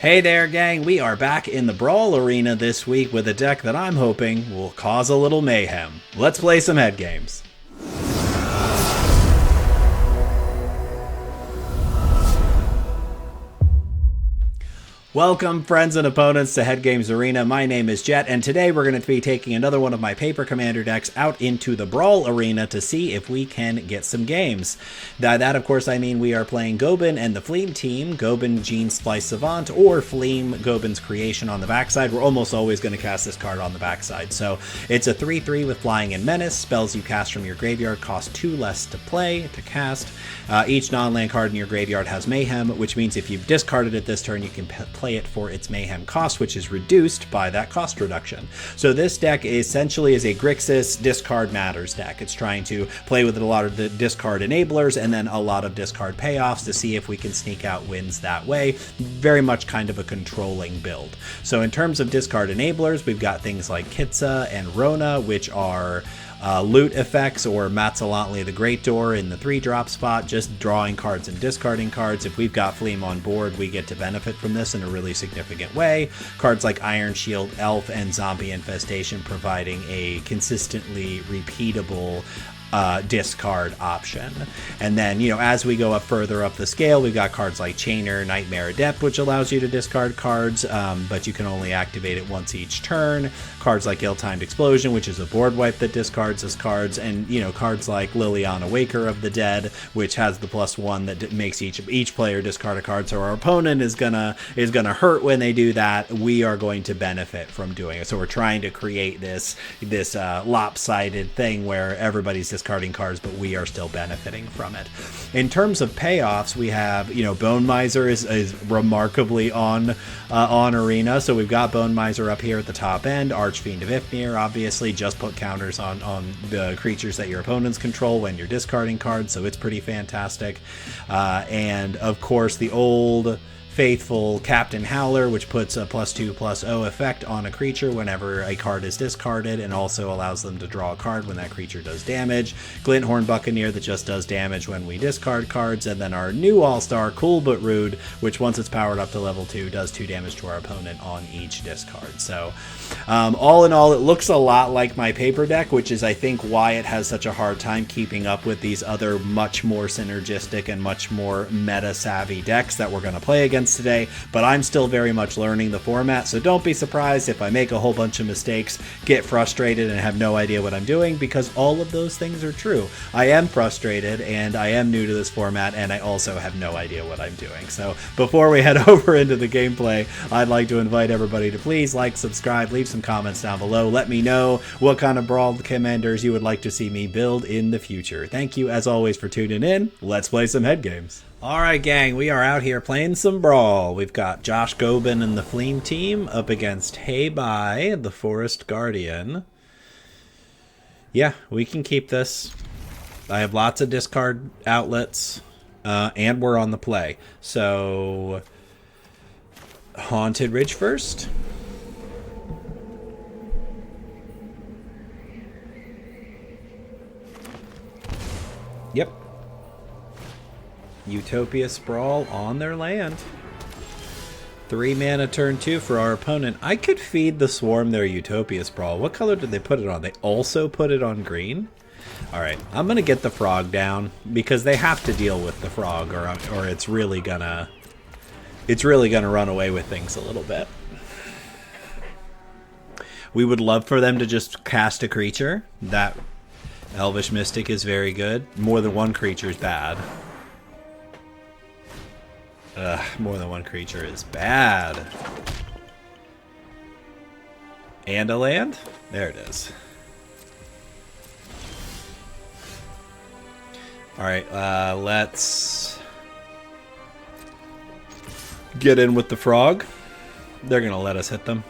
Hey there, gang. We are back in the Brawl arena this week with a deck that I'm hoping will cause a little mayhem. Let's play some head games. Welcome, friends and opponents, to Head Games Arena. My name is Jet, and today we're going to be taking another one of my paper commander decks out into the Brawl arena to see if we can get some games. By that, of course, I mean we are playing Goben and the Fleem team, Goben, Gene Splice Savant, or Fleem, Goben's creation on the backside. We're almost always going to cast this card on the backside. So it's a 3/3 with Flying and Menace. Spells you cast from your graveyard cost 2 less to play, to cast. Each non-land card in your graveyard has Mayhem, which means if you've discarded it this turn, you can play it for its Mayhem cost, which is reduced by that cost reduction. So this deck essentially is a Grixis discard matters deck. It's trying to play with a lot of the discard enablers and then a lot of discard payoffs to see if we can sneak out wins that way. Very much kind of a controlling build. So in terms of discard enablers, we've got things like Kitsa and Rona, which are loot effects, or Matzalantli the Great Door in the 3-drop spot, just drawing cards and discarding cards. If we've got Fleem on board, we get to benefit from this in a really significant way. Cards like Iron Shield, Elf, and Zombie Infestation providing a consistently repeatable discard option. And then, as we go up further up the scale, we've got cards like Chainer, Nightmare Adept, which allows you to discard cards, but you can only activate it once each turn. Cards like Ill-Timed Explosion, which is a board wipe that discards as cards, and cards like Liliana, Waker of the Dead, which has the +1 that makes each player discard a card. So our opponent is gonna hurt when they do that. We are going to benefit from doing it. So we're trying to create this lopsided thing where everybody's discarding cards, but we are still benefiting from it. In terms of payoffs, we have Bone Miser is remarkably on arena. So we've got Bone Miser up here at the top end. Archfiend of Ifnir, obviously, just put counters on the creatures that your opponents control when you're discarding cards, so it's pretty fantastic. And of course, the old faithful Captain Howler, which puts a +2/+0 effect on a creature whenever a card is discarded, and also allows them to draw a card when that creature does damage. Glinthorn Buccaneer, that just does damage when we discard cards. And then our new all-star, Cool But Rude, which once it's powered up to level 2, does 2 damage to our opponent on each discard. So all in all, it looks a lot like my paper deck, which is, I think, why it has such a hard time keeping up with these other much more synergistic and much more meta-savvy decks that we're going to play against today. But I'm still very much learning the format, so don't be surprised if I make a whole bunch of mistakes, get frustrated, and have no idea what I'm doing, because all of those things are true. I am frustrated, and I am new to this format, and I also have no idea what I'm doing. So before we head over into the gameplay, I'd like to invite everybody to please like, subscribe, leave some comments down below. Let me know what kind of Brawl commanders you would like to see me build in the future. Thank you, as always, for tuning in. Let's play some head games. Alright, gang, we are out here playing some Brawl. We've got Josh Goben and the Fleem team up against Hey Bye, the Forest Guardian. Yeah, we can keep this. I have lots of discard outlets, and we're on the play. So, Haunted Ridge first. Yep. Utopia Sprawl on their land. 3 mana turn 2 for our opponent. I could feed the Swarm their Utopia Sprawl. What color did they put it on? They also put it on green? Alright, I'm gonna get the frog down, because they have to deal with the frog, or it's really gonna run away with things a little bit. We would love for them to just cast a creature. That Elvish Mystic is very good. More than one creature is bad. More than one creature is bad. And a land? There it is. Alright, let's get in with the frog. They're gonna let us hit them.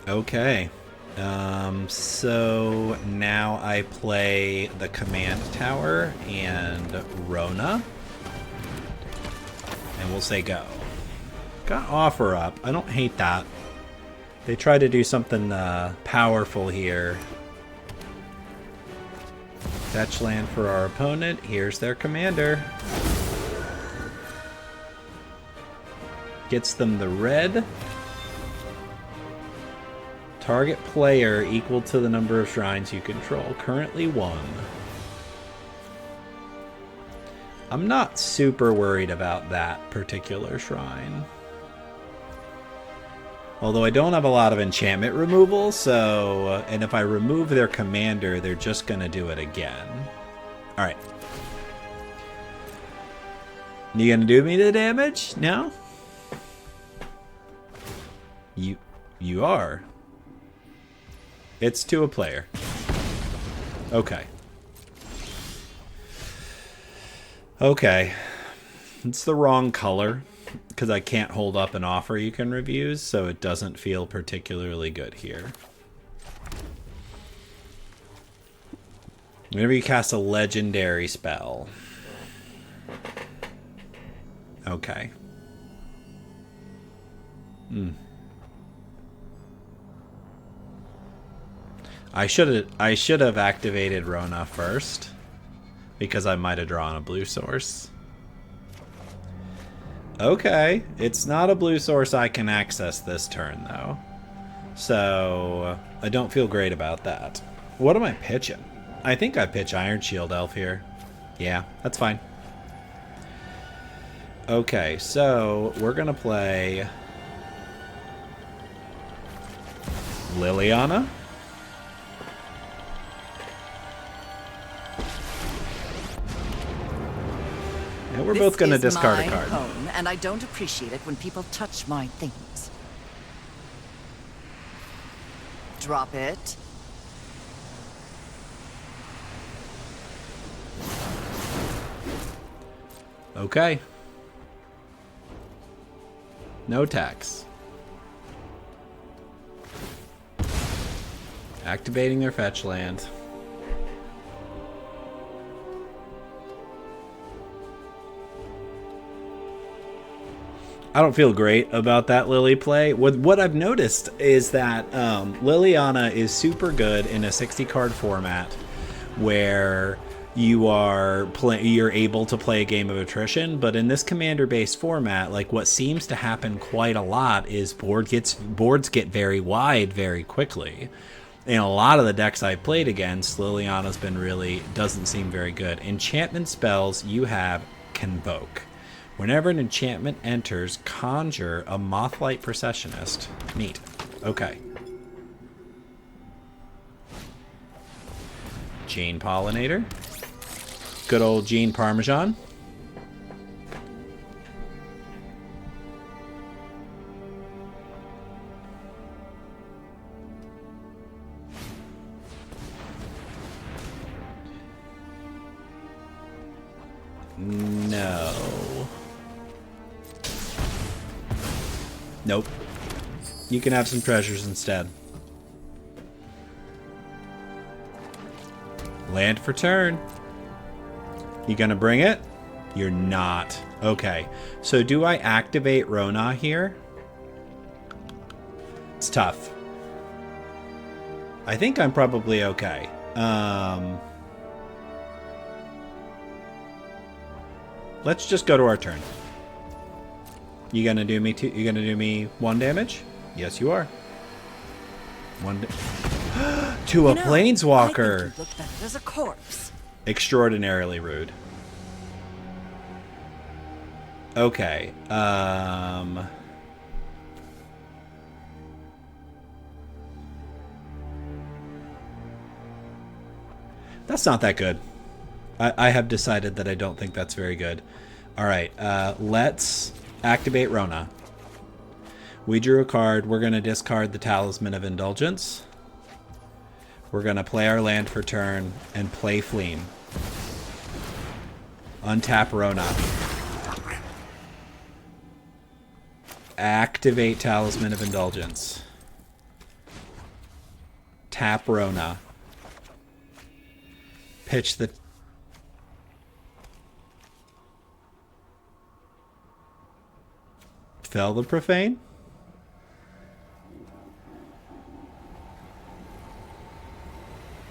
Okay. So now I play the command tower and Rona. And we'll say go. Got offer up. I don't hate that. They try to do something powerful here. Fetch land for our opponent. Here's their commander. Gets them the red. Target player equal to the number of shrines you control. Currently 1. I'm not super worried about that particular shrine. Although I don't have a lot of enchantment removal, so... and if I remove their commander, they're just going to do it again. Alright. You going to do me the damage? No? You are. It's to a player. Okay. Okay. It's the wrong color, because I can't hold up an offer you can refuse, so it doesn't feel particularly good here. Whenever you cast a legendary spell. Okay. I should have activated Rona first, because I might have drawn a blue source. Okay, it's not a blue source I can access this turn, though. So, I don't feel great about that. What am I pitching? I think I pitch Iron Shield Elf here. Yeah, that's fine. Okay, so we're going to play Liliana. And we're both going to discard a card. Home, and I don't appreciate it when people touch my things. Drop it. Okay. No tax. Activating their fetch land. I don't feel great about that Lily play. What I've noticed is that Liliana is super good in a 60-card format where you're able to play a game of attrition, but in this commander-based format, like what seems to happen quite a lot is boards get very wide very quickly. In a lot of the decks I've played against, Liliana's been doesn't seem very good. Enchantment spells, you have Convoke. Whenever an enchantment enters, conjure a Mothlight Processionist. Neat. Okay. Gene Pollinator. Good old Gene Parmesan. No. Nope. You can have some treasures instead. Land for turn. You gonna bring it? You're not. Okay. So do I activate Rona here? It's tough. I think I'm probably okay. Let's just go to our turn. You gonna do me you gonna do me 1 damage? Yes, you are. To a planeswalker. I think you look better as a corpse. Extraordinarily rude. Okay. That's not that good. I have decided that I don't think that's very good. All right. Let's activate Rona. We drew a card. We're going to discard the Talisman of Indulgence. We're going to play our land for turn and play Fleem. Untap Rona. Activate Talisman of Indulgence. Tap Rona. Pitch the... Fell the Profane?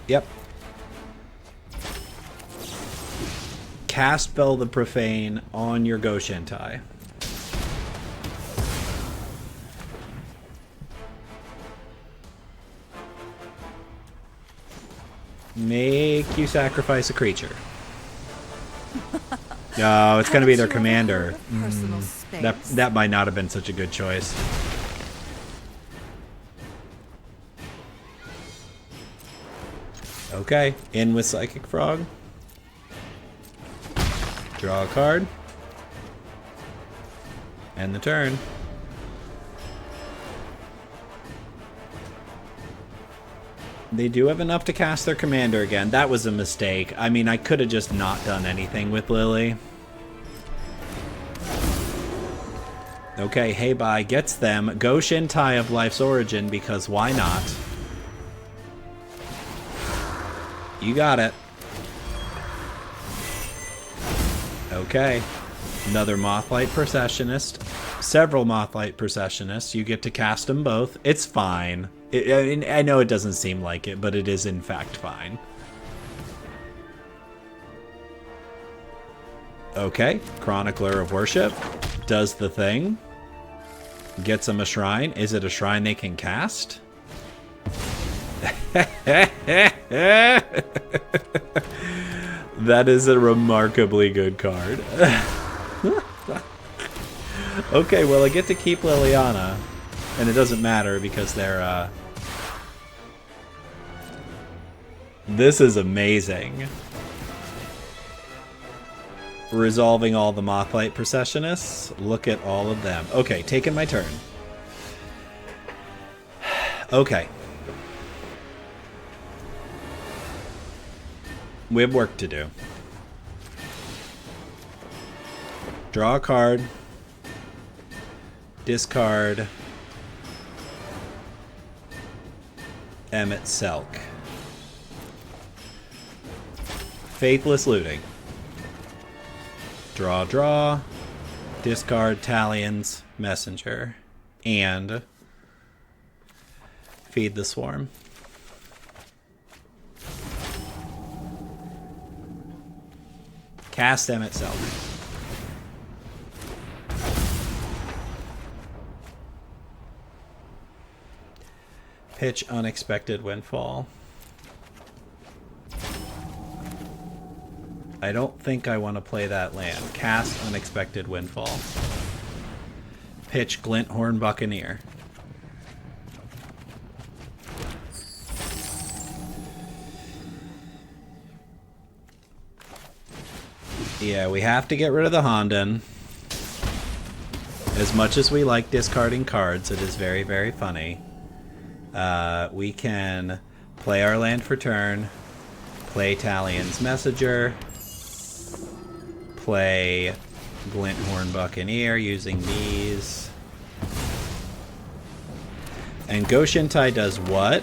Yep. Cast Fell the Profane on your Goshentai. Make you sacrifice a creature. No, it's going to be their commander. That might not have been such a good choice. Okay, in with Psychic Frog. Draw a card. End the turn. They do have enough to cast their commander again. That was a mistake. I mean, I could have just not done anything with Lily. Okay, Hey Bye gets them. Go Shintai of Life's Origin, because why not? You got it. Okay. Another Mothlight Processionist. Several Mothlight Processionists. You get to cast them both. It's fine. I know it doesn't seem like it, but it is in fact fine. Okay. Chronicler of Worship does the thing. Gets them a shrine. Is it a shrine they can cast? That is a remarkably good card. Okay, well, I get to keep Liliana, and it doesn't matter because they're, This is amazing. Resolving all the Mothlight Processionists. Look at all of them. Okay, taking my turn. Okay. We have work to do. Draw a card. Discard. Emmett Selk. Faithless Looting. Draw. Discard Talion's Messenger. And Feed the Swarm. Cast Emmett Selk. Pitch Unexpected Windfall. I don't think I want to play that land. Cast Unexpected Windfall. Pitch Glinthorn Buccaneer. Yeah, we have to get rid of the Honden. As much as we like discarding cards, it is very, very funny. We can play our land for turn, play Talion's Messenger, play Glinthorn Buccaneer using these. And Go Shintai does what?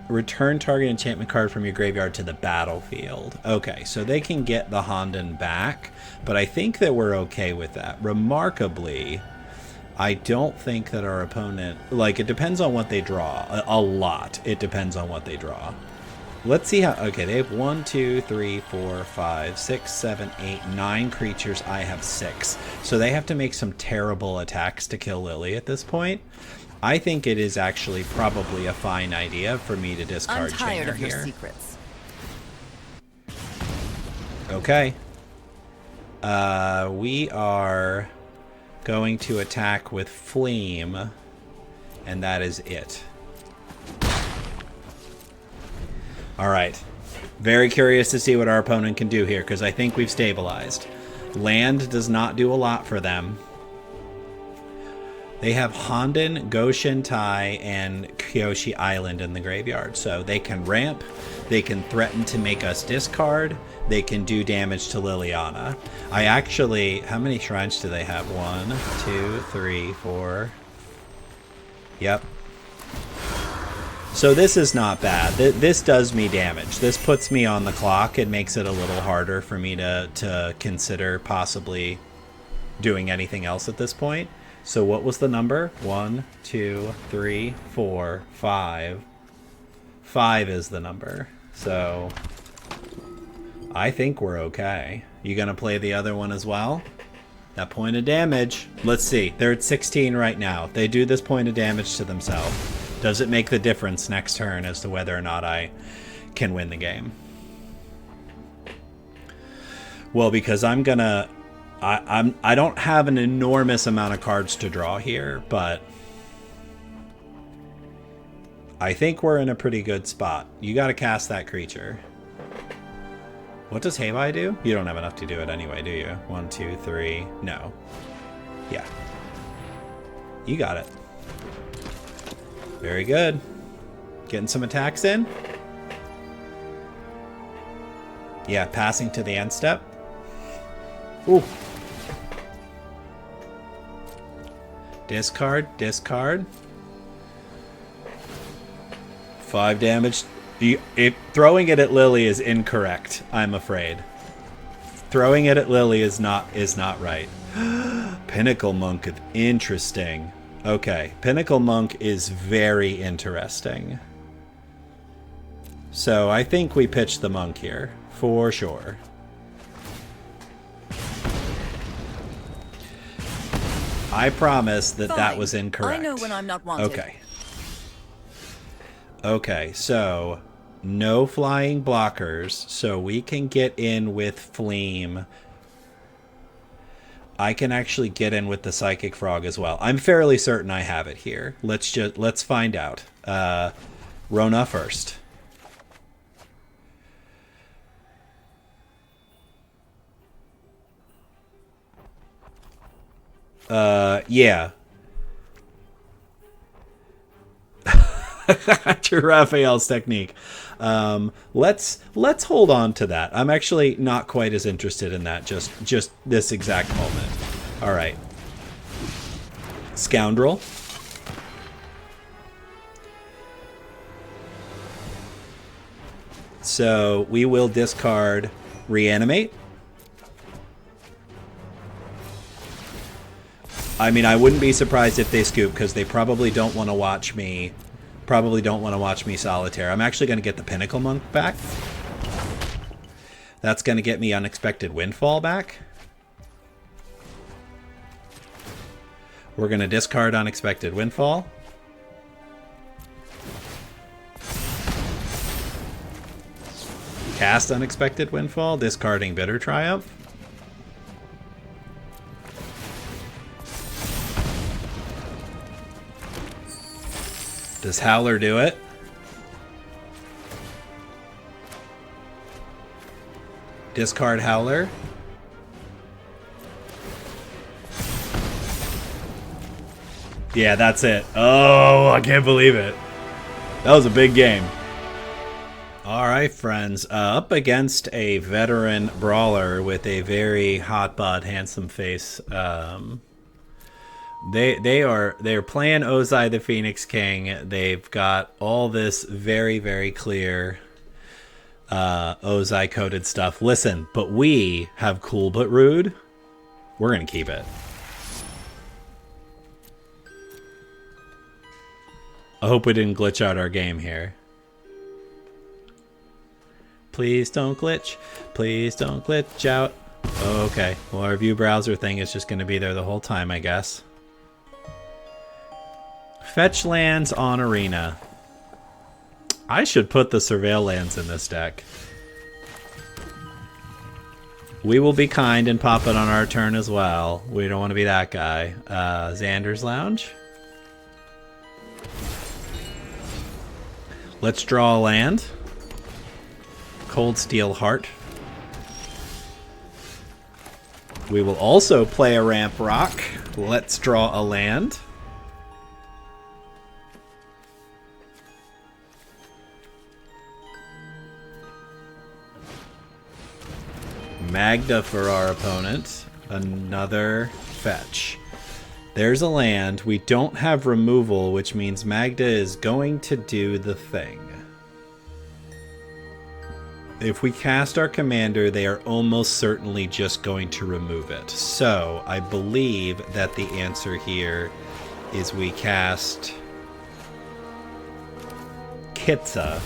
Return target enchantment card from your graveyard to the battlefield. Okay, so they can get the Honden back, but I think that we're okay with that. Remarkably, I don't think that our opponent... Like, it depends on what they draw. A lot. It depends on what they draw. Let's see how... Okay, they have 1, 2, 3, 4, 5, 6, 7, 8, 9 creatures. I have 6. So they have to make some terrible attacks to kill Lily at this point. I think it is actually probably a fine idea for me to discard Chainer here. I'm tired of your secrets. Okay. We are going to attack with Fleem, and that is it. Alright. Very curious to see what our opponent can do here, because I think we've stabilized. Land does not do a lot for them. They have Honden, Go Shintai, and Kyoshi Island in the graveyard. So they can ramp, they can threaten to make us discard, they can do damage to Liliana. I actually... How many shrines do they have? 1, 2, 3, 4... Yep. So this is not bad. This does me damage. This puts me on the clock. It makes it a little harder for me to consider possibly doing anything else at this point. So what was the number? 1, 2, 3, 4, 5. 5 is the number. So I think we're okay. You gonna play the other one as well? That point of damage. Let's see. They're at 16 right now. They do this point of damage to themselves. Does it make the difference next turn as to whether or not I can win the game? Well, because I'm gonna... I don't have an enormous amount of cards to draw here, but I think we're in a pretty good spot. You gotta cast that creature. What does Haywire do? You don't have enough to do it anyway, do you? 1, 2, 3... No. Yeah. You got it. Very good. Getting some attacks in. Yeah, passing to the end step. Ooh. Discard, discard. 5 damage. Throwing it at Lily is incorrect, I'm afraid. Throwing it at Lily is not right. Pinnacle Monk, interesting. Okay, Pinnacle Monk is very interesting. So I think we pitch the Monk here, for sure. I promise that that was incorrect. I know when I'm not wanted. Okay. Okay, so no flying blockers, so we can get in with Fleem. I can actually get in with the Psychic Frog as well. I'm fairly certain I have it here. Let's find out. Rona first. Yeah. To Raphael's technique. Let's hold on to that. I'm actually not quite as interested in that just this exact moment. All right. Scoundrel. So we will discard Reanimate. I mean, I wouldn't be surprised if they scoop because they probably don't want to watch me. Probably don't want to watch me solitaire. I'm actually going to get the Pinnacle Monk back. That's going to get me Unexpected Windfall back. We're going to discard Unexpected Windfall. Cast Unexpected Windfall, discarding Bitter Triumph. Does Howler do it? Discard Howler. Yeah, that's it. Oh, I can't believe it. That was a big game. All right, friends. Up against a veteran brawler with a very hot bod, handsome face. They're playing Ozai the Phoenix King. They've got all this very, very clear Ozai coded stuff. Listen, but we have Cool But Rude. We're gonna keep it. I hope we didn't glitch out our game here. Please don't glitch. Please don't glitch out. Okay, well, our view browser thing is just gonna be there the whole time, I guess. Fetch lands on Arena. I should put the Surveil lands in this deck. We will be kind and pop it on our turn as well. We don't want to be that guy. Xander's Lounge. Let's draw a land. Cold Steel Heart. We will also play a Ramp Rock. Let's draw a land. Magda for our opponent. Another fetch. There's a land. We don't have removal, which means Magda is going to do the thing. If we cast our commander, they are almost certainly just going to remove it. So I believe that the answer here is we cast Kitza.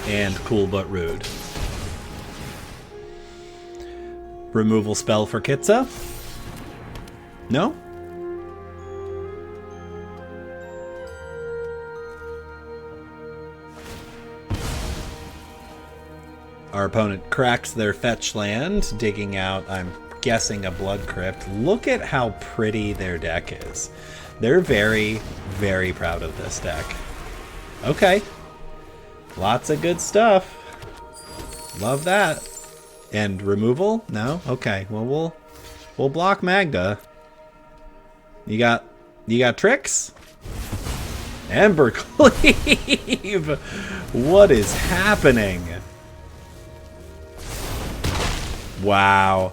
And Cool But Rude. Removal spell for Kitza? No? Our opponent cracks their fetch land, digging out, I'm guessing, a Blood Crypt. Look at how pretty their deck is. They're very, very proud of this deck. Okay. Lots of good stuff. Love that. And removal? No? Okay. Well, we'll block Magda. You got tricks? Ember Cleave! What is happening? Wow.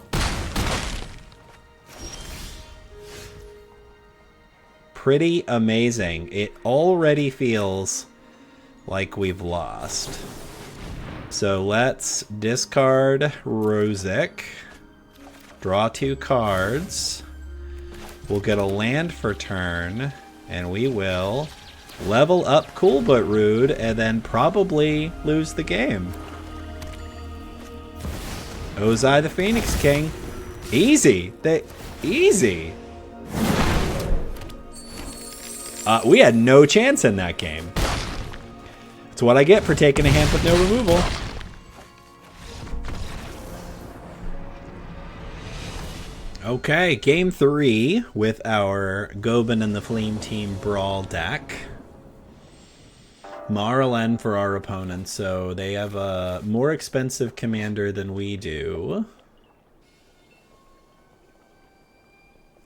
Pretty amazing. It already feels like we've lost. So let's discard Rosic. Draw 2 cards. We'll get a land for turn. And we will level up Cool But Rude and then probably lose the game. Ozai the Phoenix King. Easy. Easy. We had no chance in that game. That's what I get for taking a hand with no removal. Okay, game 3 with our Goben and the Fleem team Brawl deck. Marlen for our opponent, so they have a more expensive commander than we do.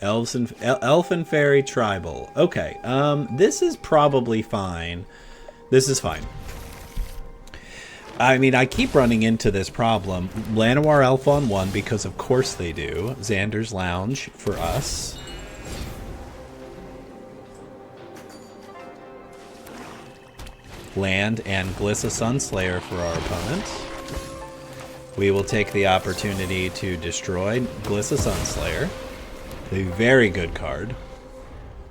Elf and Fairy Tribal. Okay, this is probably fine. This is fine. I mean, I keep running into this problem. Llanowar Elf on 1, because of course they do. Xander's Lounge for us. Land and Glissa Sunslayer for our opponent. We will take the opportunity to destroy Glissa Sunslayer. A very good card.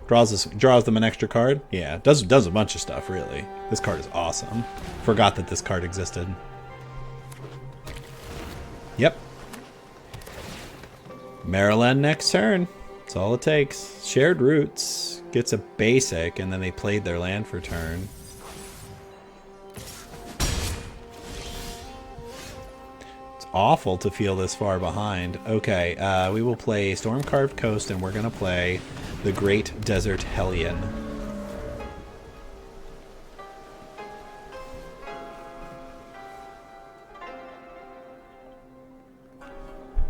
Draws them an extra card. Yeah, does a bunch of stuff, really. This card is awesome. Forgot that this card existed. Yep. Marlen next turn. That's all it takes. Shared Roots gets a basic, and then they played their land for turn. It's awful to feel this far behind. Okay, we will play Stormcarved Coast, and we're going to play the Great Desert Hellion.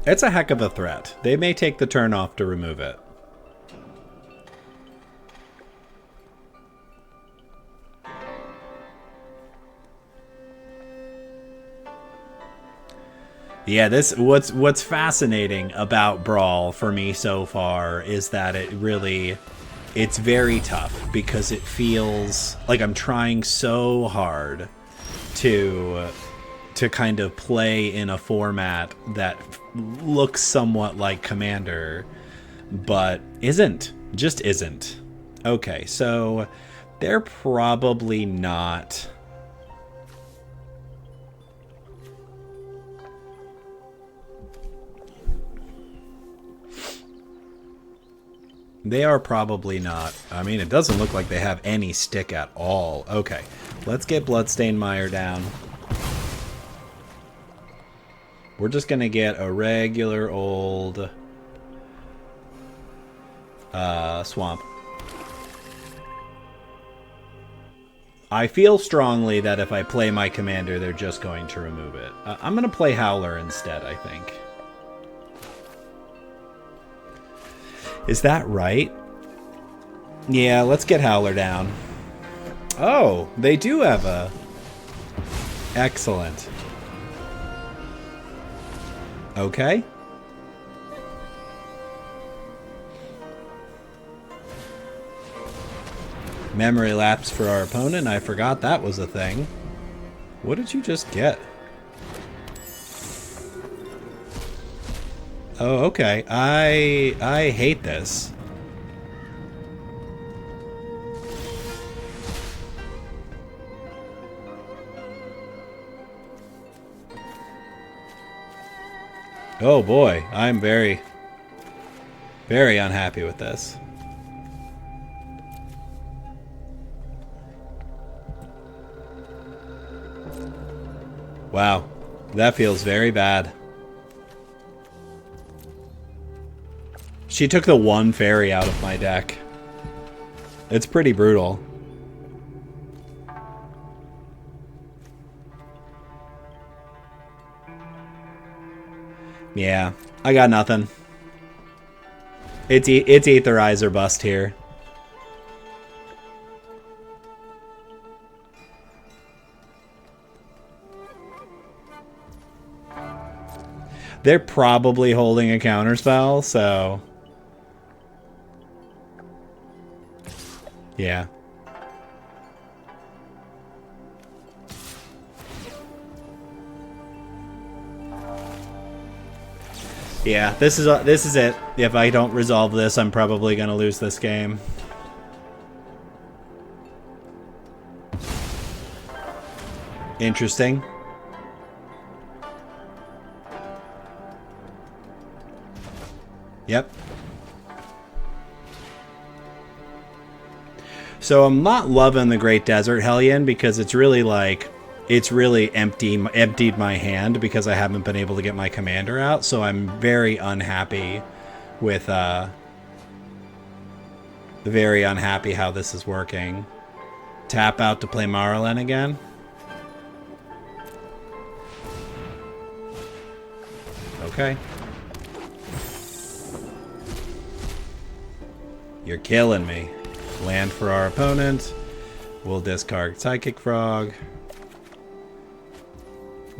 It's a heck of a threat. They may take the turn off to remove it. Yeah, what's fascinating about Brawl for me so far is that it's very tough because it feels like I'm trying so hard to kind of play in a format that looks somewhat like Commander, but just isn't. Okay, so they're probably not... They are probably not. I mean, it doesn't look like they have any stick at all. Okay, let's get Bloodstained Mire down. We're just going to get a regular old swamp. I feel strongly that if I play my commander, they're just going to remove it. I'm going to play Howler instead, I think. Is that right? Yeah, let's get Howler down. Oh, they do have a... Excellent. Okay. Memory lapse for our opponent. I forgot that was a thing. What did you just get? Oh, okay. I hate this. Oh boy, I'm very, very unhappy with this. Wow. That feels very bad. She took the one fairy out of my deck. It's pretty brutal. Yeah, I got nothing. It's Aetherize or bust here. They're probably holding a counterspell, so... Yeah. Yeah, this is it. If I don't resolve this, I'm probably gonna lose this game. Interesting. Yep. So I'm not loving the Great Desert Hellion because it's really like, it's really emptied my hand because I haven't been able to get my commander out. So I'm very unhappy with, very unhappy how this is working. Tap out to play Marlin again. Okay. You're killing me. Land for our opponent. We'll discard Psychic Frog.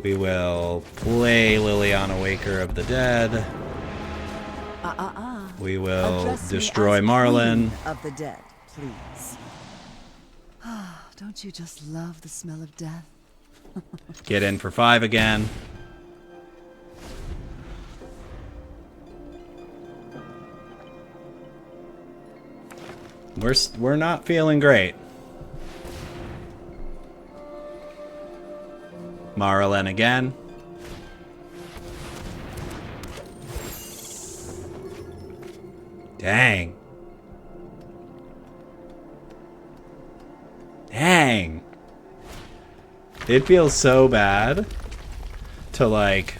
We will play Liliana Waker of the Dead. We will Address destroy me as Marlin. Queen of the Dead, please. Don't you just love the smell of death? Get in for 5 again. We're not feeling great. Marlin again. Dang. Dang. It feels so bad to like...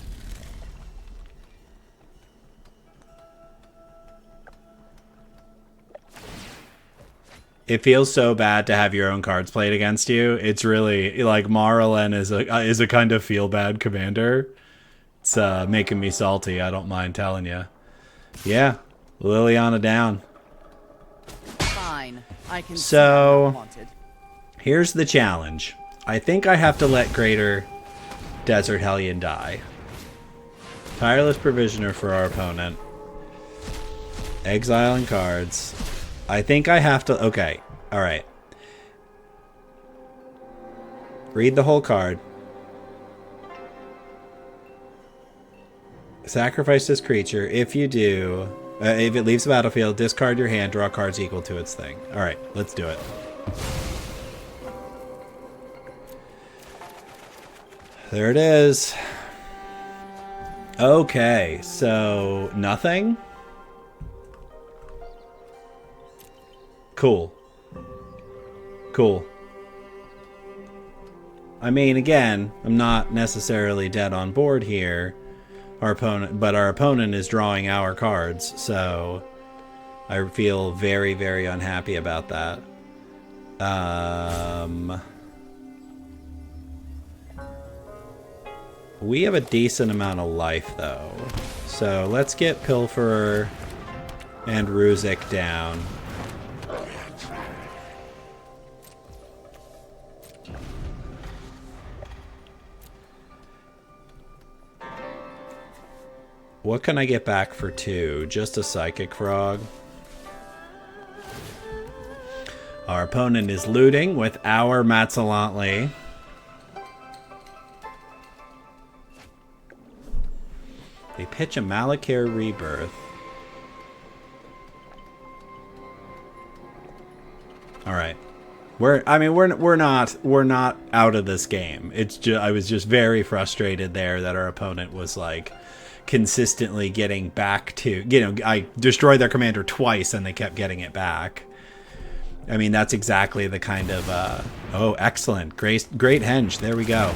It feels so bad to have your own cards played against you. It's really like Marlin is a kind of feel bad commander. It's making me salty. I don't mind telling you. Yeah, Liliana down. Fine, I can. So here's the challenge. I think I have to let Greater Desert Hellion die. Tireless Provisioner for our opponent. Exiling cards. I think I have to... Okay. Alright. Read the whole card. Sacrifice this creature. If you do... if it leaves the battlefield, discard your hand, draw cards equal to its thing. Alright, let's do it. There it is. Okay, so... Nothing? Cool. Cool. I mean, again, I'm not necessarily dead on board here. Our opponent is drawing our cards, so I feel very, very unhappy about that. We have a decent amount of life, though. So let's get Pilferer and Ruzik down. What can I get back for 2? Just a Psychic Frog. Our opponent is looting with our Matsalantli. They pitch a Malakir Rebirth. All right. We're not out of this game. It's just I was just very frustrated there that our opponent was like consistently getting back to, you know, I destroyed their commander twice and they kept getting it back. I mean, that's exactly the kind of oh, excellent. Great henge. There we go.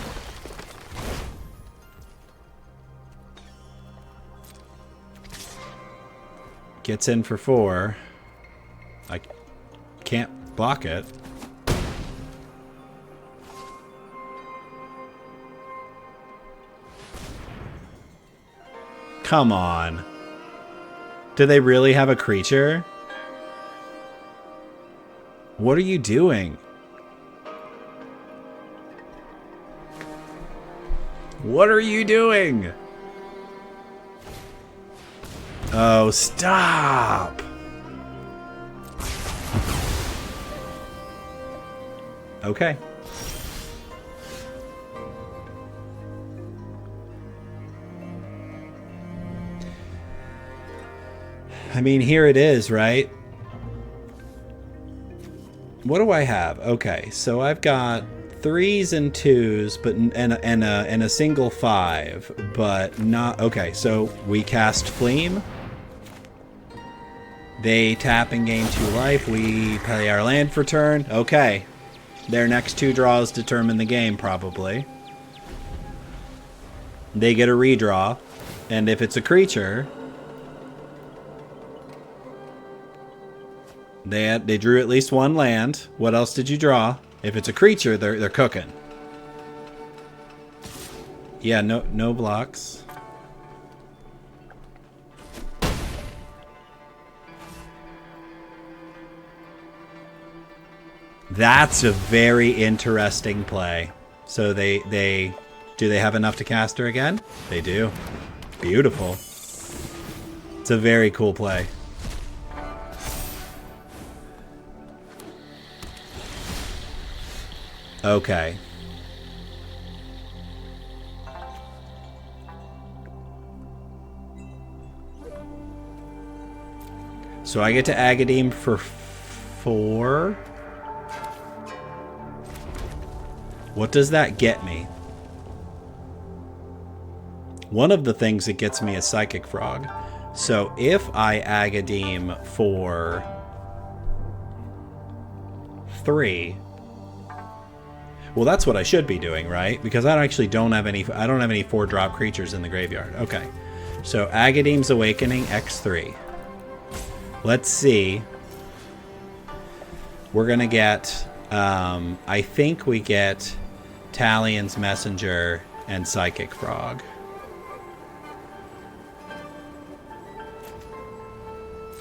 Gets in for 4. I can't block it. Come on. Do they really have a creature? What are you doing? What are you doing? Oh, stop. Okay. I mean, here it is, right? What do I have? Okay, so I've got 3s and 2s, but and a single 5, but not okay. So we cast Fleem. They tap and gain 2 life. We play our land for turn. Okay, their next 2 draws determine the game probably. They get a redraw, and if it's a creature, they drew at least 1 land. What else did you draw? If it's a creature, they're cooking. Yeah, no blocks. That's a very interesting play. So do they have enough to cast her again? They do. Beautiful. It's a very cool play. Okay. So I get to Agadeem for 4. What does that get me? One of the things it gets me is Psychic Frog. So if I Agadeem for 3... Well, that's what I should be doing, right? Because I don't have any 4-drop creatures in the graveyard. Okay. So Agadeem's Awakening, X3. Let's see. We're going to get... I think we get Talion's Messenger and Psychic Frog.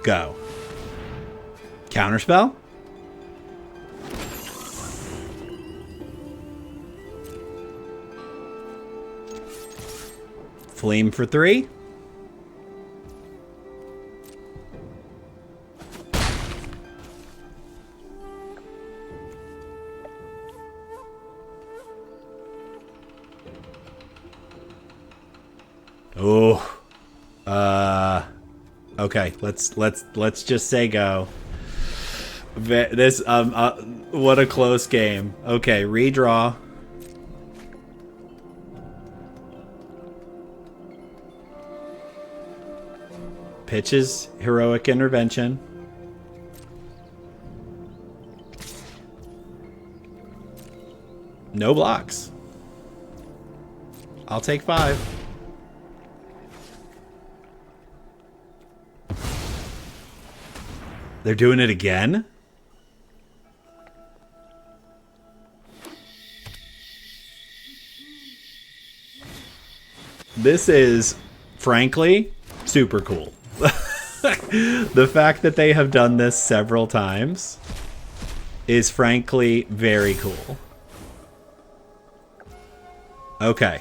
Go. Counterspell? Fleem for 3. Oh. Okay, let's just say go. This what a close game. Okay, redraw. Pitches Heroic Intervention. No blocks. I'll take 5. They're doing it again? This is, frankly, super cool. The fact that they have done this several times is frankly very cool. Okay.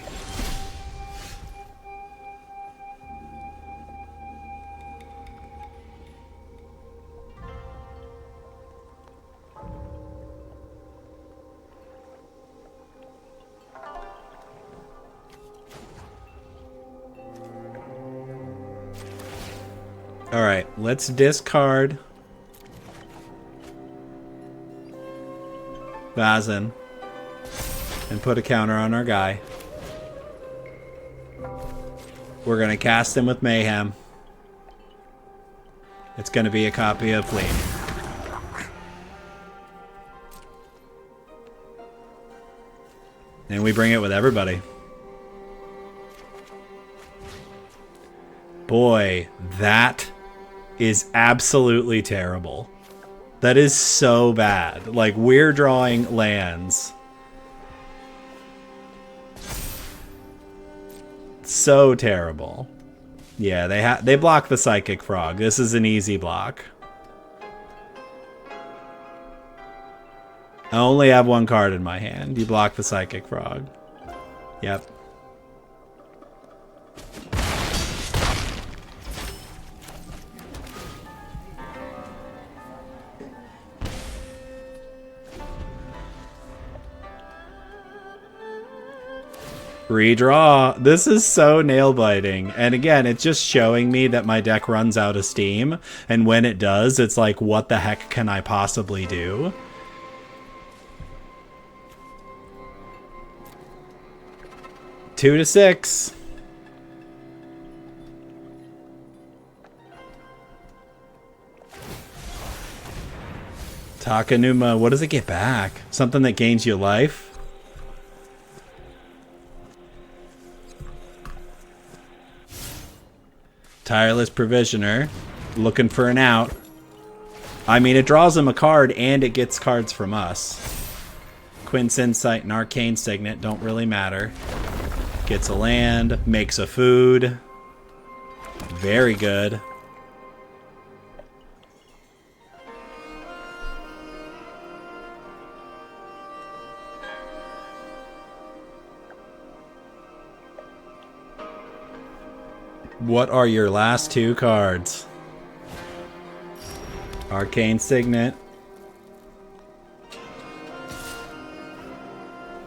All right, let's discard Vazin and put a counter on our guy. We're going to cast him with Mayhem. It's going to be a copy of Fleem. And we bring it with everybody. Boy, that is absolutely terrible. That is so bad. Like, we're drawing lands. So terrible. Yeah, they block the Psychic Frog. This is an easy block. I only have one card in my hand. You block the Psychic Frog. Yep. Redraw. This is so nail-biting. And again, it's just showing me that my deck runs out of steam. And when it does, it's like, what the heck can I possibly do? Two to 6. Takanuma, what does it get back? Something that gains you life? Tireless Provisioner, looking for an out. I mean, it draws him a card and it gets cards from us. Quint's Insight and Arcane Signet don't really matter. Gets a land, makes a food. Very good. What are your last two cards? Arcane Signet.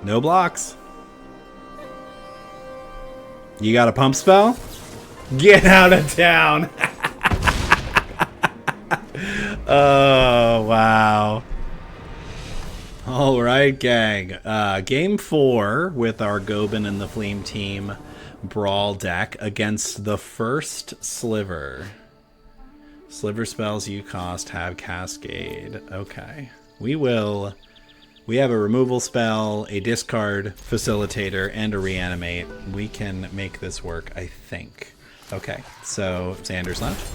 No blocks. You got a pump spell? Get out of town. Oh, wow. All right, gang. Game 4 with our Goben and the Fleem team Brawl deck against the first Sliver. Sliver spells you cost have Cascade. Okay. We have a removal spell, a discard facilitator, and a reanimate. We can make this work, I think. Okay, so Xander's left.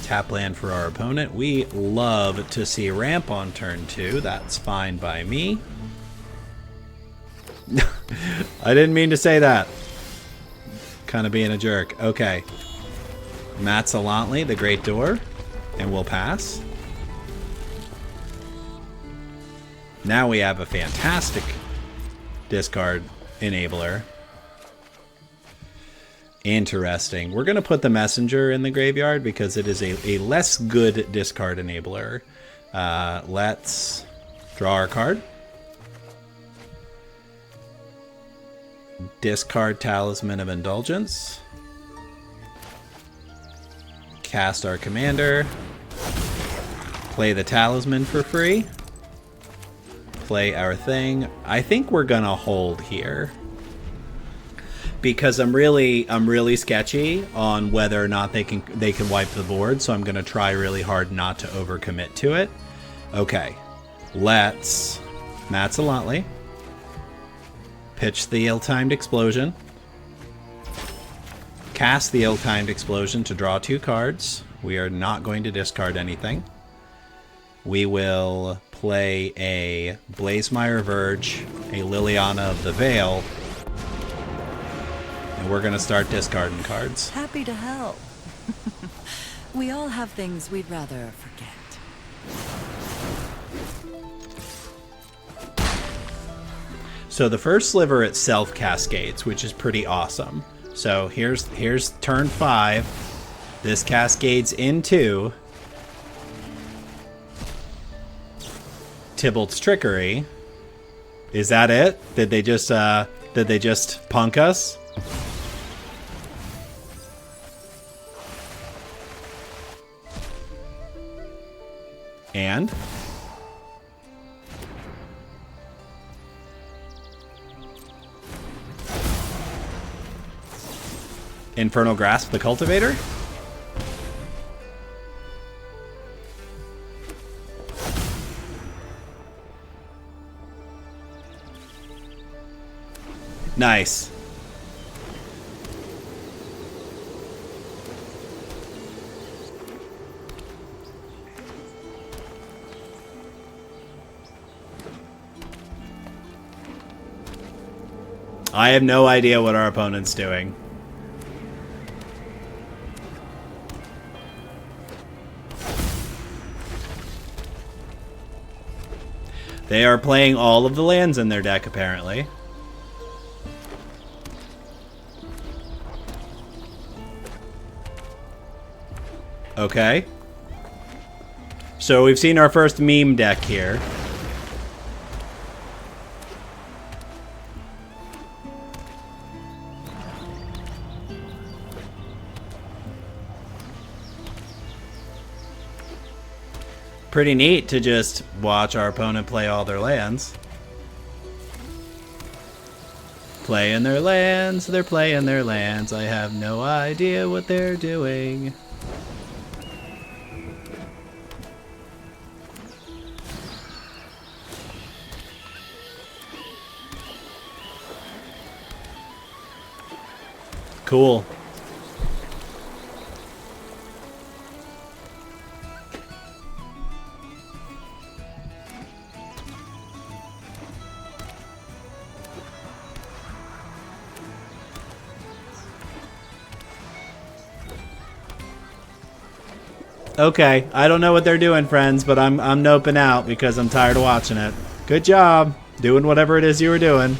Tap land for our opponent. We love to see ramp on turn 2. That's fine by me. I didn't mean to say that. Kind of being a jerk. Okay. Matsalantli, the Great Door, and we'll pass. Now we have a fantastic discard enabler. Interesting. We're going to put the Messenger in the graveyard because it is a less good discard enabler. Let's draw our card. Discard Talisman of Indulgence. Cast our commander. Play the Talisman for free. Play our thing. I think we're gonna hold here because I'm really sketchy on whether or not they can wipe the board, so I'm gonna try really hard not to overcommit to it. Okay, let's Matsalantli. Pitch the Ill-Timed Explosion. Cast the Ill-Timed Explosion to draw 2 cards. We are not going to discard anything. We will play a Blazemire Verge, a Liliana of the Veil, and we're going to start discarding cards. Happy to help. We all have things we'd rather forget. So the first Sliver itself cascades, which is pretty awesome. So here's turn 5. This cascades into Tybalt's Trickery. Is that it? Did they just punk us? And Infernal Grasp the Cultivator? Nice. I have no idea what our opponent's doing. They are playing all of the lands in their deck, apparently. Okay. So we've seen our first meme deck here. Pretty neat to just watch our opponent play all their lands. Playing their lands, they're playing their lands. I have no idea what they're doing. Cool. Okay, I don't know what they're doing, friends, but I'm noping out because I'm tired of watching it. Good job doing whatever it is you were doing.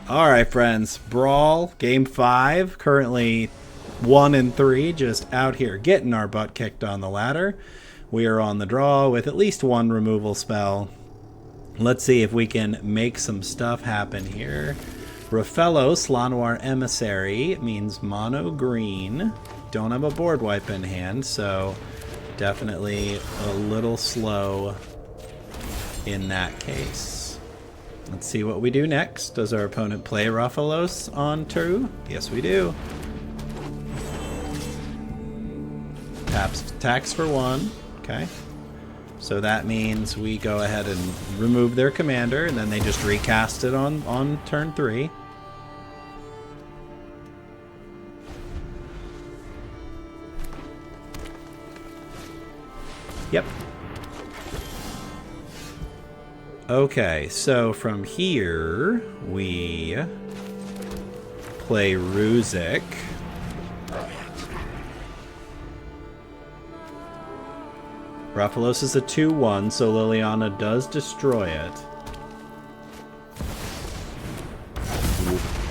All right, friends. Brawl, Game 5. Currently 1-3, just out here getting our butt kicked on the ladder. We are on the draw with at least one removal spell. Let's see if we can make some stuff happen here. Rafellos, Lanoir Emissary means mono green. Don't have a board wipe in hand, so definitely a little slow in that case. Let's see what we do next. Does our opponent play Rafellos on turn? Yes, we do. Tax for 1. Okay. So that means we go ahead and remove their commander, and then they just recast it on turn 3. Yep. Okay, so from here, we play Ruzik. Rafellos is a 2/1, so Liliana does destroy it.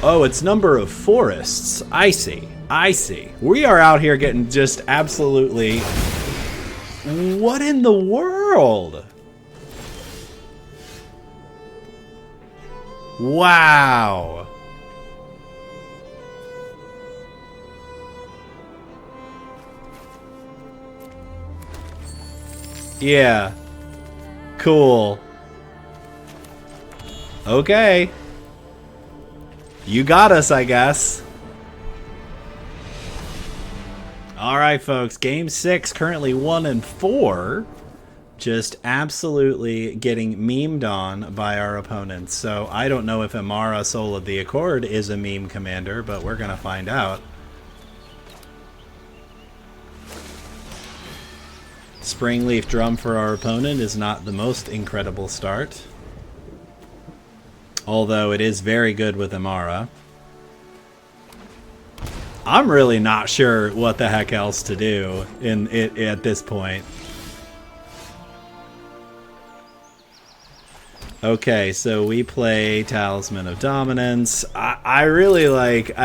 Oh, it's number of forests. I see. I see. We are out here getting just absolutely... What in the world? Wow. Yeah. Cool. Okay. You got us, I guess. All right, folks. Game 6, currently 1-4. Just absolutely getting memed on by our opponents. So I don't know if Amara Soul of the Accord is a meme commander, but we're going to find out. Springleaf Drum for our opponent is not the most incredible start. Although it is very good with Amara. I'm really not sure what the heck else to do at this point. Okay, so we play Talisman of Dominance. I really like,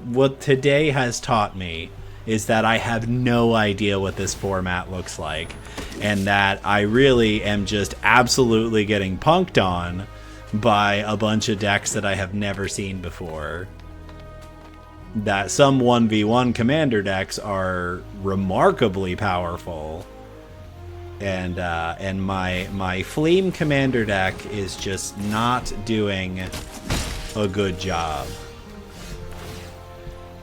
what today has taught me is that I have no idea what this format looks like. And that I really am just absolutely getting punked on by a bunch of decks that I have never seen before. That some 1v1 commander decks are remarkably powerful. And my Fleem commander deck is just not doing a good job.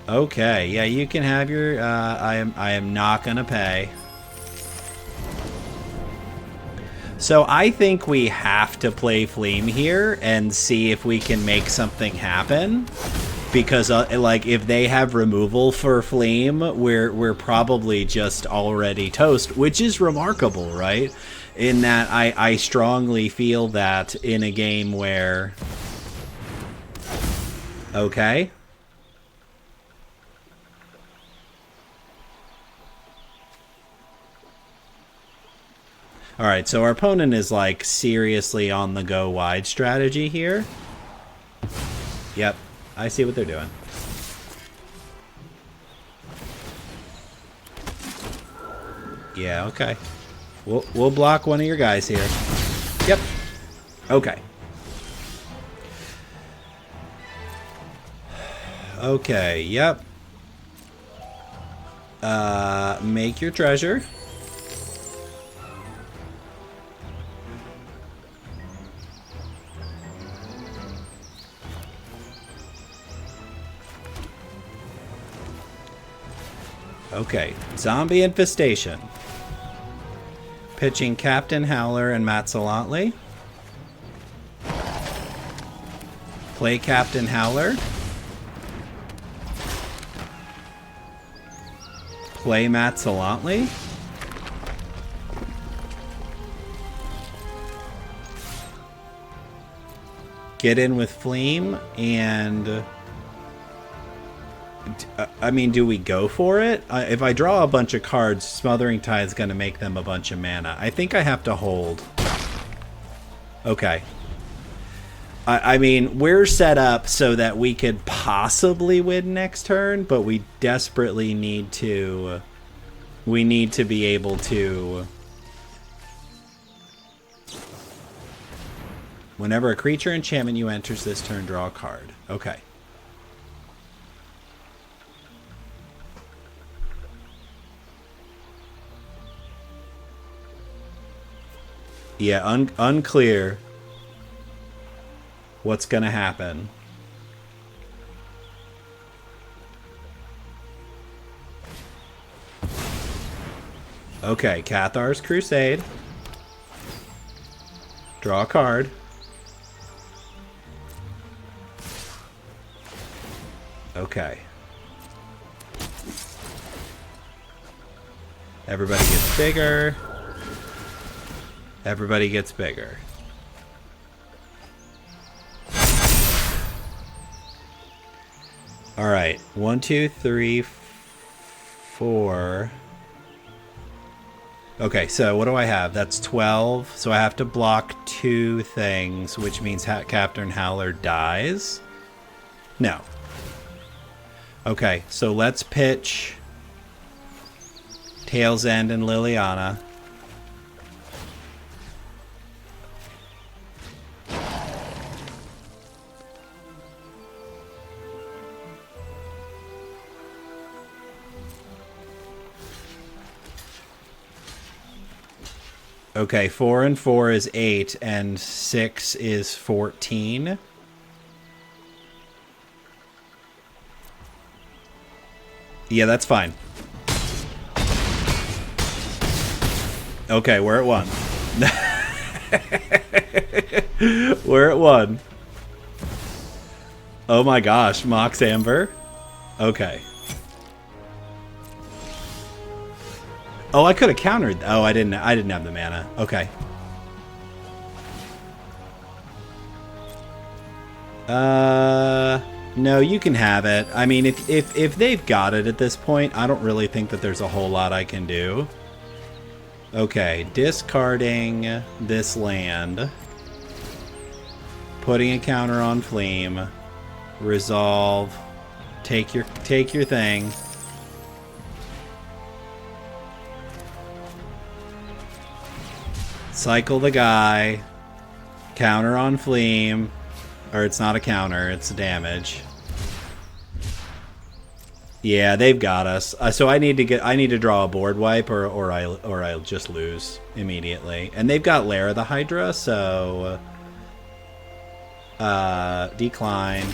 Okay, yeah, you can have your I am not gonna pay. So I think we have to play Fleem here and see if we can make something happen. Because like if they have removal for Fleem, we're probably just already toast, which is remarkable, right? In that I strongly feel that in a game where Okay. All right, so our opponent is like seriously on the go wide strategy here. Yep, I see what they're doing. Yeah, okay. We'll block one of your guys here. Yep. Okay. Okay, yep. Make your treasure. Okay, zombie infestation. Pitching Captain Howler and Matsalantli. Play Captain Howler. Play Matsalantli. Get in with Fleem and... I mean, do we go for it? If I draw a bunch of cards, Smothering Tide's going to make them a bunch of mana. I think I have to hold. Okay. I mean, we're set up so that we could possibly win next turn, but we desperately need to... We need to be able to... Whenever a creature enchantment you enters this turn, draw a card. Okay. Yeah, unclear what's going to happen. Okay, Cathar's Crusade. Draw a card. Okay. Everybody gets bigger. Everybody gets bigger. All right. 1, 2, 3, 4. Okay, so what do I have? That's 12. So I have to block 2 things, which means Captain Howler dies. No. Okay, so let's pitch Tail's End and Liliana. Okay, 4 and 4 is 8, and 6 is 14. Yeah, that's fine. Okay, we're at 1. We're at 1. Oh my gosh, Mox Amber. Okay. Oh, I could have countered. Oh, I didn't have the mana. Okay. No, you can have it. I mean, if they've got it at this point, I don't really think that there's a whole lot I can do. Okay, discarding this land. Putting a counter on Fleem. Resolve. Take your thing. Cycle the guy. Counter on Fleem. Or it's not a counter, it's damage. Yeah, they've got us. So I need to draw a board wipe or I'll just lose immediately. And they've got Lara the Hydra, so decline.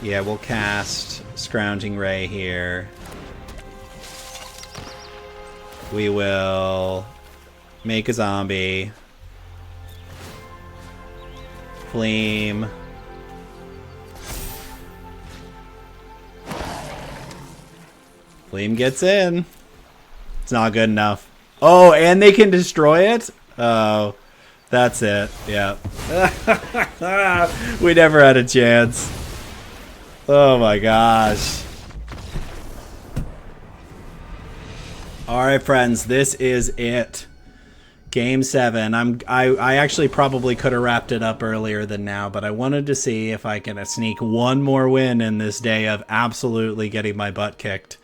Yeah, we'll cast Scrounging Ray here. We will make a zombie. Fleem. Fleem gets in. It's not good enough. Oh, and they can destroy it? Oh. That's it. Yeah. We never had a chance. Oh my gosh. Alright, friends, this is it. Game 7. I actually probably could have wrapped it up earlier than now, but I wanted to see if I can sneak one more win in this day of absolutely getting my butt kicked.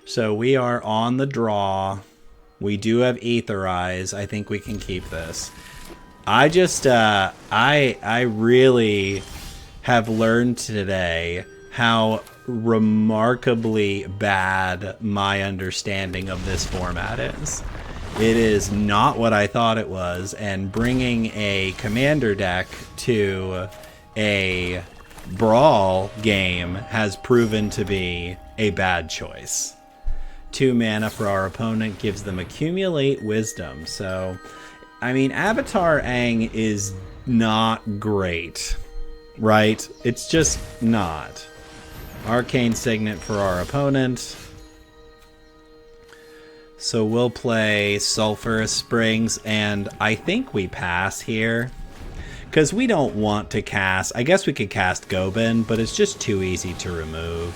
So we are on the draw. We do have Ether Eyes. I think we can keep this. I just, I really have learned today how remarkably bad my understanding of this format is. It is not what I thought it was, and bringing a commander deck to a Brawl game has proven to be a bad choice. 2 mana for our opponent gives them Accumulate Wisdom, so I mean, Avatar Aang is not great, right? It's just not. Arcane Signet for our opponent. So we'll play Sulphurous Springs, and I think we pass here. Because we don't want to cast... I guess we could cast Goben, but it's just too easy to remove.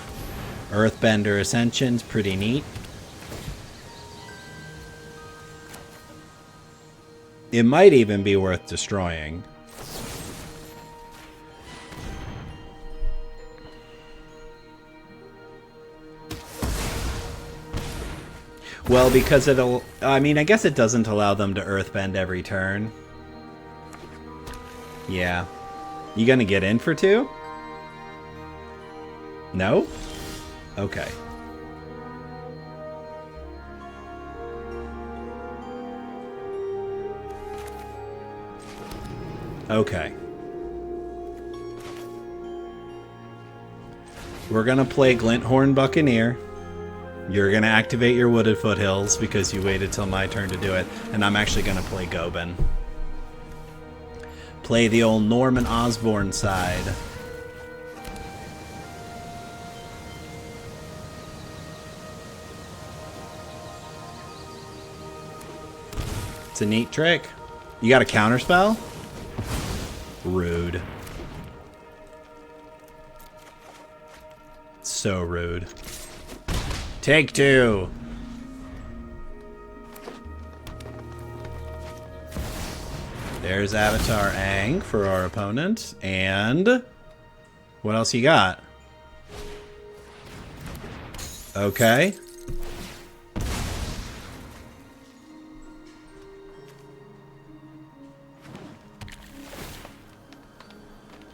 Earthbender Ascension's pretty neat. It might even be worth destroying. Well, because it'll... I mean, I guess it doesn't allow them to earthbend every turn. Yeah. You gonna get in for 2? No? Okay. Okay. We're gonna play Glinthorn Buccaneer. You're gonna activate your Wooded Foothills because you waited till my turn to do it, and I'm actually gonna play Goben. Play the old Norman Osborn side. It's a neat trick. You got a counterspell? Rude. So rude. Take 2. There's Avatar Aang for our opponent. And what else you got? Okay.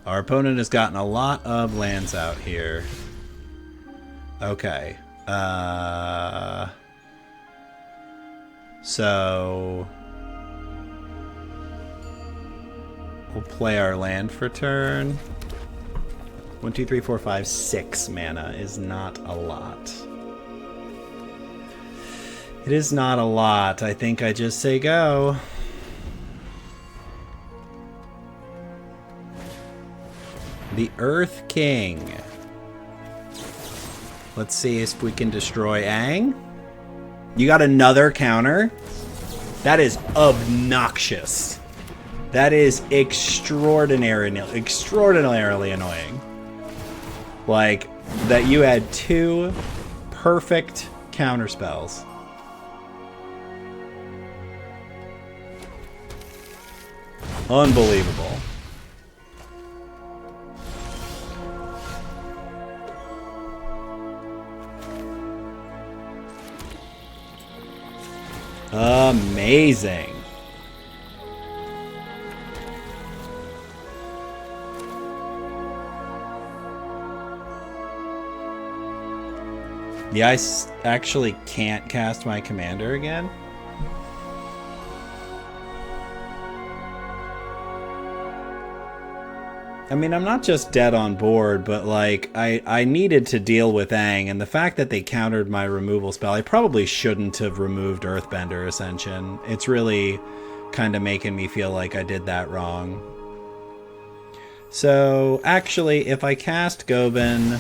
Our opponent has gotten a lot of lands out here. Okay. So we'll play our land for turn. 1, 2, 3, 4, 5, 6 mana is not a lot. It is not a lot. I think I just say go. The Earth King. Let's see if we can destroy Aang. You got another counter? That is obnoxious. That is extraordinarily annoying. Like, that you had 2 perfect counter spells. Unbelievable. Amazing. Yeah, I actually can't cast my commander again. I mean, I'm not just dead on board, but like, I needed to deal with Aang, and the fact that they countered my removal spell, I probably shouldn't have removed Earthbender Ascension. It's really kind of making me feel like I did that wrong. So, actually, if I cast Goben,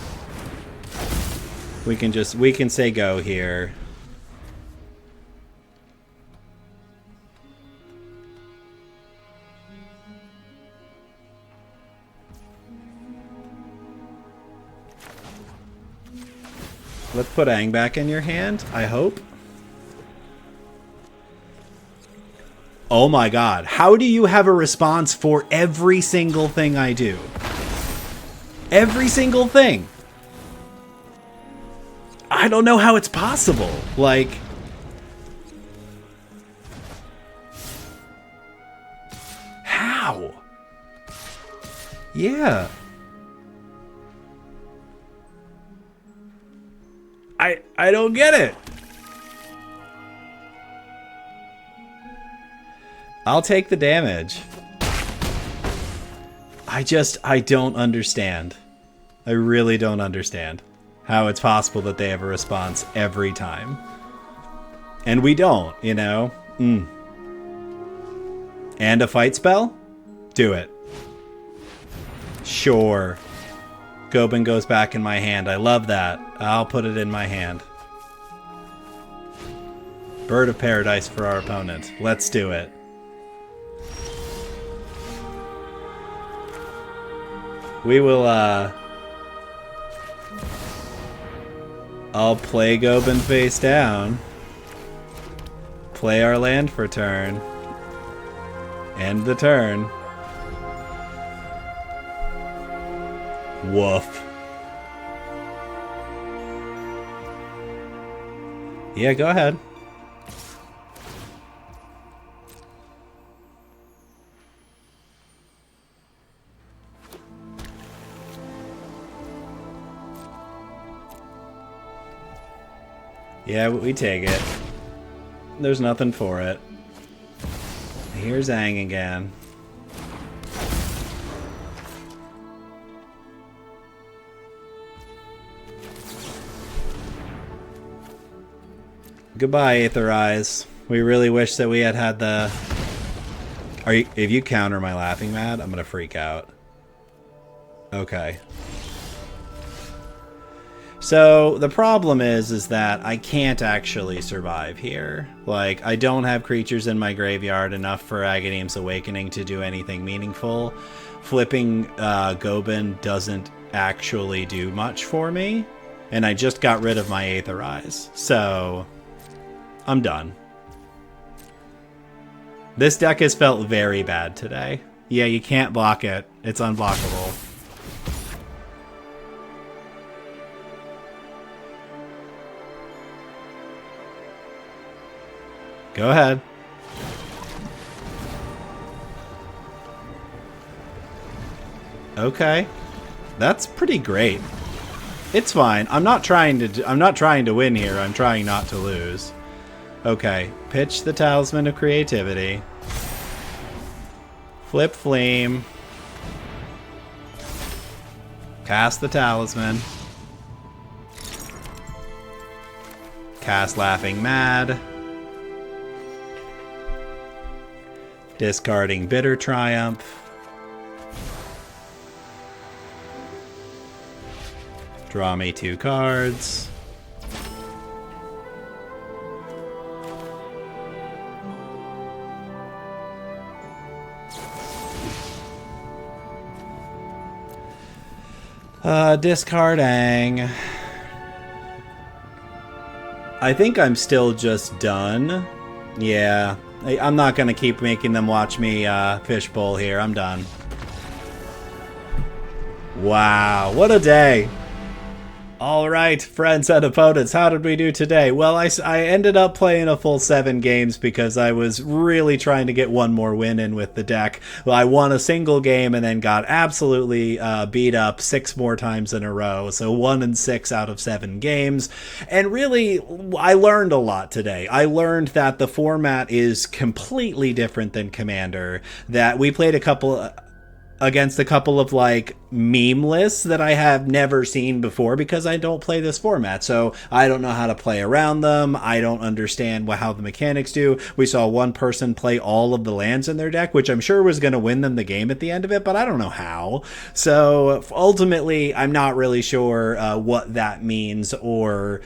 we can say go here. Let's put Aang back in your hand, I hope. Oh my god. How do you have a response for every single thing I do? Every single thing. I don't know how it's possible. Like... How? Yeah. I don't get it. I'll take the damage. I don't understand. I really don't understand how it's possible that they have a response every time. And we don't, you know? And a fight spell? Do it. Sure. Goben goes back in my hand. I love that. I'll put it in my hand. Bird of Paradise for our opponent. Let's do it. We will, I'll play Goben face down. Play our land for turn. End the turn. Woof. Yeah, go ahead. Yeah, we take it. There's nothing for it. Here's Aang again. Goodbye, Aether Eyes. We really wish that we had the... If you counter my Laughing Mad, I'm gonna freak out. Okay. So, the problem is that I can't actually survive here. Like, I don't have creatures in my graveyard enough for Aghanim's Awakening to do anything meaningful. Flipping Goben doesn't actually do much for me. And I just got rid of my Aether Eyes. So... I'm done. This deck has felt very bad today. Yeah, you can't block it. It's unblockable. Go ahead. Okay. That's pretty great. It's fine. I'm not trying to win here. I'm trying not to lose. Okay, pitch the Talisman of Creativity. Flip Fleem. Cast the Talisman. Cast Laughing Mad. Discarding Bitter Triumph. Draw me 2 cards. Discard Aang. I think I'm still just done. Yeah. I'm not going to keep making them watch me fishbowl here. I'm done. Wow. What a day. All right, friends and opponents, how did we do today? Well, I ended up playing a full 7 games because I was really trying to get one more win in with the deck. Well, I won a single game and then got absolutely beat up 6 more times in a row. So 1-6 out of 7 games. And really, I learned a lot today. I learned that the format is completely different than Commander. That we played against a couple of like meme lists that I have never seen before because I don't play this format. So I don't know how to play around them. I don't understand how the mechanics do. We saw one person play all of the lands in their deck, which I'm sure was going to win them the game at the end of it, but I don't know how. So ultimately, I'm not really sure what that means or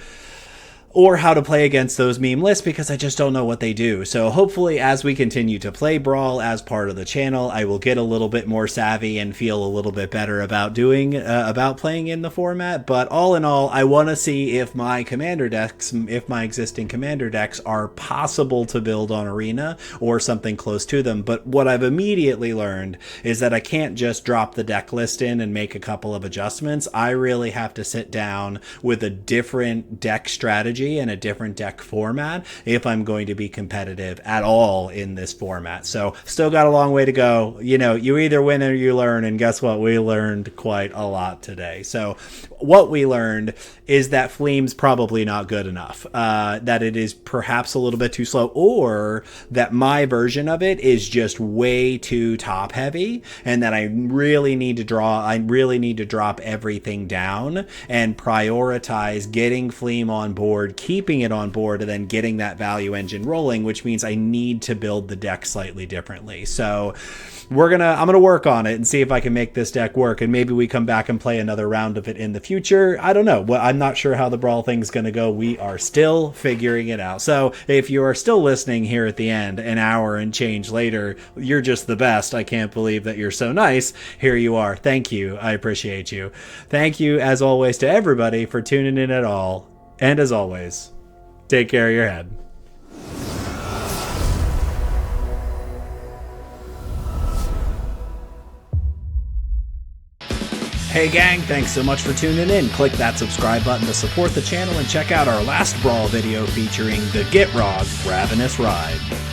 or how to play against those meme lists because I just don't know what they do. So hopefully as we continue to play Brawl as part of the channel, I will get a little bit more savvy and feel a little bit better about playing in the format. But all in all, I want to see if my commander decks, if my existing commander decks are possible to build on Arena or something close to them. But what I've immediately learned is that I can't just drop the deck list in and make a couple of adjustments. I really have to sit down with a different deck strategy and a different deck format if I'm going to be competitive at all in this format. So still got a long way to go. You know, you either win or you learn, and guess what? We learned quite a lot today. So what we learned is that Fleem's probably not good enough, that it is perhaps a little bit too slow, or that my version of it is just way too top heavy, and that I really need to drop everything down and prioritize getting Fleem on board, keeping it on board, and then getting that value engine rolling, which means I need to build the deck slightly differently. So I'm gonna work on it and see if I can make this deck work, and maybe we come back and play another round of it in the future. I don't know. Well, I'm not sure how the Brawl thing's gonna go. We are still figuring it out. So if you are still listening here at the end, an hour and change later, you're just the best. I can't believe that you're so nice. Here you are. Thank you. I appreciate you. Thank you, as always, to everybody for tuning in at all. And as always, take care of your head. Hey gang, thanks so much for tuning in. Click that subscribe button to support the channel and check out our last Brawl video featuring the Gitrog Ravenous Ride.